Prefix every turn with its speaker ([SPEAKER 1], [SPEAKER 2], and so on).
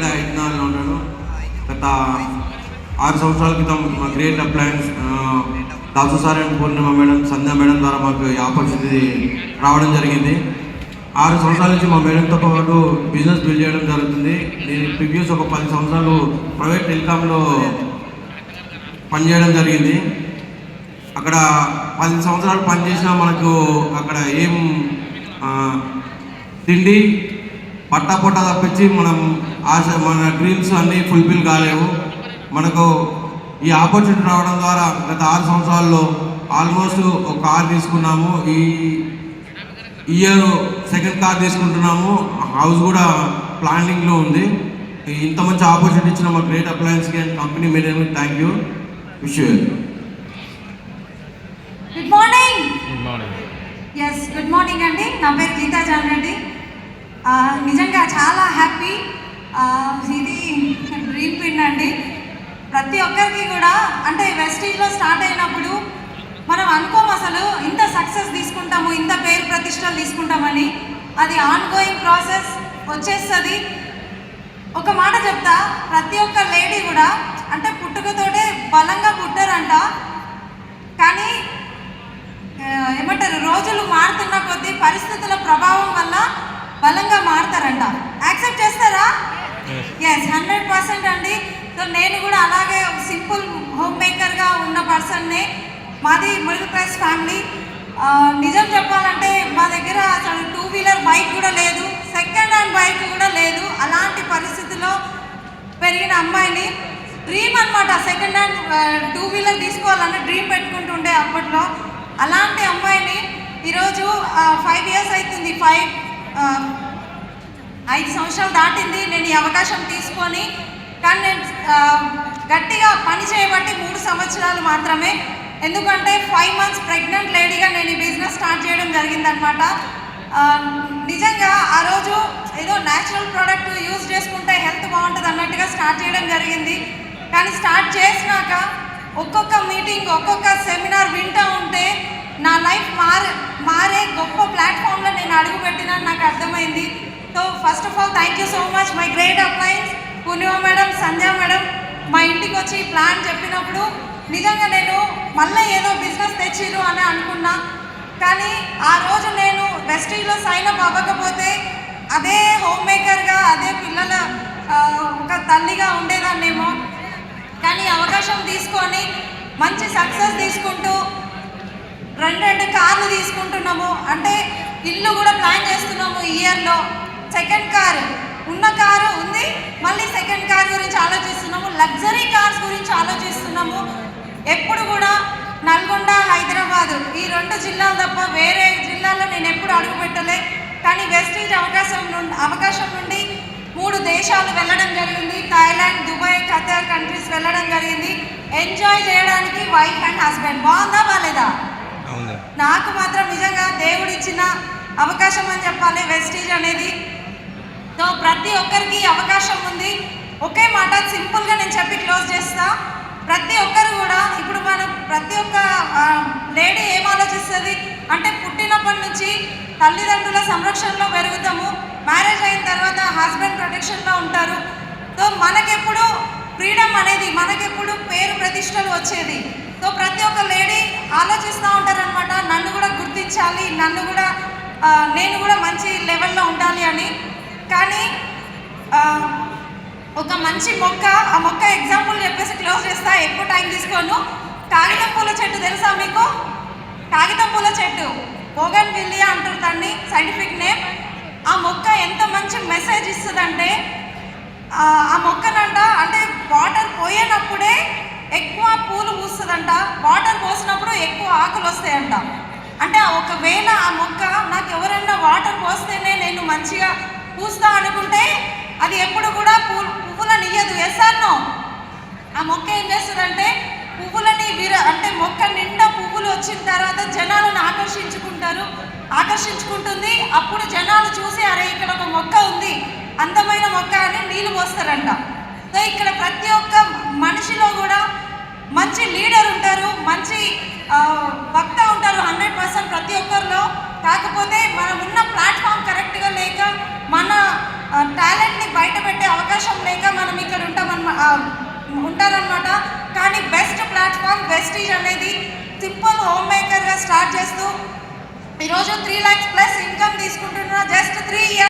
[SPEAKER 1] ఇక్కడ యజ్ఞాల్లో ఉన్నాను. గత 6 సంవత్సరాల క్రితం మా great appliances Dasu sir and Purnima madam, Sandhya madam ద్వారా మాకు ఈ ఆపర్చునిటీ రావడం జరిగింది. 6 సంవత్సరాల నుంచి మా మేడంతో పాటు బిజినెస్ బిల్డ్ చేయడం జరుగుతుంది. నేను ప్రీవియస్ ఒక 10 సంవత్సరాలు ప్రైవేట్ టెలికాంలో పనిచేయడం జరిగింది. అక్కడ 10 సంవత్సరాలు పనిచేసినా మనకు అక్కడ ఏం తిండి పొట్ట తప్పించి మన డ్రీమ్స్ అన్నీ ఫుల్ఫిల్ కాలేవు. మనకు ఈ ఆపర్చునిటీ రావడం ద్వారా గత 6 సంవత్సరాల్లో ఆల్మోస్ట్ ఒక కార్ తీసుకున్నాము. ఈ ఇయర్ సెకండ్ కార్ తీసుకుంటున్నాము. హౌస్ కూడా ప్లానింగ్లో ఉంది. ఇంత మంచి ఆపర్చునిటీ ఇచ్చిన మా గ్రేట్ అప్లయన్స్కి and company management thank you. Wish you.
[SPEAKER 2] Good morning. Yes, good morning అండి. నా పేరు గీతా జానండి. నిజంగా చాలా హ్యాపీ. ఇది డ్రీమ్ పిన్ అండి. ప్రతి ఒక్కరికి కూడా అంటే వెస్టీజ్లో స్టార్ట్ అయినప్పుడు మనం అనుకోము అసలు ఇంత సక్సెస్ తీసుకుంటాము, ఇంత పేరు ప్రతిష్టలు తీసుకుంటామని. అది ఆన్ గోయింగ్ ప్రాసెస్ వచ్చేస్తుంది. ఒక మాట చెప్తా, ప్రతి ఒక్క లేడీ కూడా అంటే పుట్టుకతోటే బలంగా పుట్టారంట. కానీ ఏమంటారు, రోజులు మారుతున్న కొద్దీ పరిస్థితుల ప్రభావం వల్ల బలంగా మారుతారంట. యాక్సెప్ట్ చేస్తారా? ఎస్, 100% అండి. సో నేను కూడా అలాగే సింపుల్ హోమ్ మేకర్గా ఉన్న పర్సన్నే. మాది మిడిల్ క్లాస్ ఫ్యామిలీ. నిజం చెప్పాలంటే మా దగ్గర అసలు 2 వీలర్ బైక్ కూడా లేదు, సెకండ్ హ్యాండ్ బైక్ కూడా లేదు. అలాంటి పరిస్థితిలో పెరిగిన అమ్మాయిని. డ్రీమ్ అనమాట, సెకండ్ హ్యాండ్ 2 వీలర్ తీసుకోవాలని డ్రీమ్ పెట్టుకుంటుండే అప్పట్లో. అలాంటి అమ్మాయిని ఈరోజు 5 ఇయర్స్ అవుతుంది, 5 సంవత్సరాలు దాటింది నేను ఈ అవకాశం తీసుకొని. కానీ నేను గట్టిగా పని చేయబట్టి 3 సంవత్సరాలు మాత్రమే. ఎందుకంటే 5 మంత్స్ ప్రెగ్నెంట్ లేడీగా నేను ఈ బిజినెస్ స్టార్ట్ చేయడం జరిగిందనమాట. నిజంగా ఆ రోజు ఏదో న్యాచురల్ ప్రోడక్ట్ యూజ్ చేసుకుంటే హెల్త్ బాగుంటుంది అన్నట్టుగా స్టార్ట్ చేయడం జరిగింది. కానీ స్టార్ట్ చేసినాక ఒక్కొక్క మీటింగ్, ఒక్కొక్క సెమినార్ వింటూ ఉంటే నా లైఫ్ మారే గొప్ప ప్లాట్ఫామ్లో నేను అడుగుపెట్టినని నాకు అర్థమైంది. So first of all thank you so much my great appliances, Purnima madam, Sandhya madam. మా ఇంటికి వచ్చి ప్లాన్ చెప్పినప్పుడు నిజంగా నేను మళ్ళీ ఏదో బిజినెస్ తెచ్చిరు అని అనుకున్నా. కానీ ఆ రోజు నేను వెస్టీజ్లో సైన్ అప్ అవ్వకపోతే అదే హోమ్ మేకర్గా, అదే పిల్లల ఒక తల్లిగా ఉండేదాన్నేమో. కానీ అవకాశం తీసుకొని మంచి సక్సెస్ తీసుకుంటూ 2 కార్లు తీసుకుంటున్నాము. అంటే ఇల్లు కూడా ప్లాన్ చేస్తున్నాము ఈ ఇయర్లో. సెకండ్ కారు, ఉన్న కారు ఉంది, మళ్ళీ సెకండ్ కార్ గురించి ఆలోచిస్తున్నాము. లగ్జరీ కార్స్ గురించి ఆలోచిస్తున్నాము. ఎప్పుడు కూడా నల్గొండ, హైదరాబాదు ఈ 2 జిల్లాలు తప్ప వేరే జిల్లాల్లో నేను ఎప్పుడు అడుగు పెట్టలే. కానీ వెస్టీజ్ అవకాశం నుండి 3 దేశాలు వెళ్ళడం జరిగింది. థాయిలాండ్, దుబాయ్, ఖతార్ కంట్రీస్ వెళ్ళడం జరిగింది. ఎంజాయ్ చేయడానికి వైఫ్ అండ్ హస్బెండ్. బాగుందా బాలేదా? నాకు మాత్రం నిజంగా దేవుడు ఇచ్చిన అవకాశం అని చెప్పాలి వెస్టీజ్ అనేది. సో ప్రతి ఒక్కరికి అవకాశం ఉంది. ఒకే మాట సింపుల్గా నేను చెప్పి క్లోజ్ చేస్తా. ప్రతి ఒక్కరు కూడా ఇప్పుడు మనం ప్రతి ఒక్క లేడీ ఏం ఆలోచిస్తుంది అంటే పుట్టినప్పటి నుంచి తల్లిదండ్రుల సంరక్షణలో పెరుగుతాము, మ్యారేజ్ అయిన తర్వాత హస్బెండ్ ప్రొటెక్షన్లో ఉంటారు. సో మనకెప్పుడు ఫ్రీడమ్ అనేది, మనకెప్పుడు పేరు ప్రతిష్టలు వచ్చేది. సో ప్రతి ఒక్క లేడీ ఆలోచిస్తూ ఉంటారనమాట, నన్ను కూడా గుర్తించాలి, నేను కూడా మంచి లెవెల్లో ఉండాలి అని. కానీ ఒక మంచి మొక్క, ఆ మొక్క ఎగ్జాంపుల్ చెప్పేసి క్లోజ్ చేస్తా, ఎక్కువ టైం తీసుకోను. కాగితం పూల చెట్టు తెలుసా మీకు? కాగితం పూల చెట్టు, బోగన్విల్లియా అంటారు దాన్ని సైంటిఫిక్ నేమ్. ఆ మొక్క ఎంత మంచి మెసేజ్ ఇస్తుందంటే, ఆ మొక్కనంట అంటే వాటర్ పోయినప్పుడే ఎక్కువ పూలు పూస్తుందంట, వాటర్ పోసినప్పుడు ఎక్కువ ఆకులు వస్తాయంట. అంటే ఒకవేళ ఆ మొక్క నాకు ఎవరైనా వాటర్ పోస్తేనే నేను మంచిగా పూస్తా అనుకుంటే అది ఎప్పుడు కూడా పువ్వులను ఇయ్యదు. ఎస్ఆర్నో? ఆ మొక్క ఏం చేస్తుందంటే పువ్వులని అంటే మొక్క నిండా పువ్వులు వచ్చిన తర్వాత జనాలను ఆకర్షించుకుంటుంది. అప్పుడు జనాలు చూసి అరే ఇక్కడ ఒక మొక్క ఉంది, అందమైన మొక్క అని నీళ్ళు పోస్తారంట. సో ఇక్కడ ప్రతి ఒక్క మనిషిలో కూడా మంచి లీడర్ ఉంటారు, మంచి వక్త ఉంటారు 100% ప్రతి ఒక్కరిలో. కాకపోతే మనం ఉన్న ప్లాట్ఫామ్ కరెక్ట్గా లేక, మన టాలెంట్ని బయట పెట్టే అవకాశం లేక స్టార్ట్ చేస్తూ ఈరోజు 3 lakhs ప్లస్ ఇన్కమ్ తీసుకుంటున్న జస్ట్ 3 years